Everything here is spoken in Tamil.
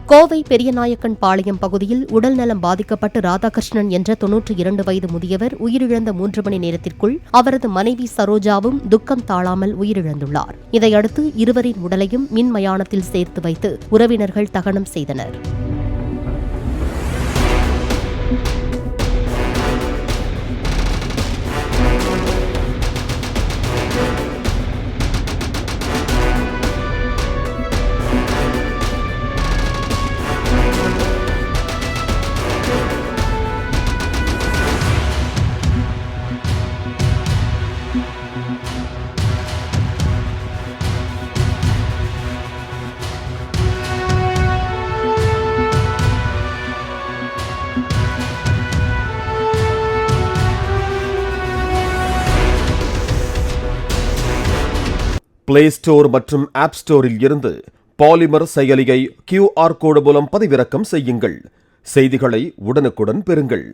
கோவை பெரியநாயக்கன் பாளையம் பகுதியில் உடல்நலம் பாதிக்கப்பட்டு ராதாகிருஷ்ணன் என்ற 92 வயது முதியவர் உயிரிழந்த 3 மணி நேரத்திற்குள் அவரது மனைவி சரோஜாவும் துக்கம் தாழாமல் உயிரிழந்துள்ளார். இதையடுத்து இருவரின் உடலையும் மின் மயானத்தில் சேர்த்து வைத்து உறவினர்கள் தகனம் செய்தனர். பிளே ஸ்டோர் மற்றும் ஆப் ஸ்டோரில் இருந்து பாலிமர் செயலியை QR கோடு மூலம் பதிவிறக்கம் செய்யுங்கள். செய்திகளை உடனுக்குடன் பெறுங்கள்.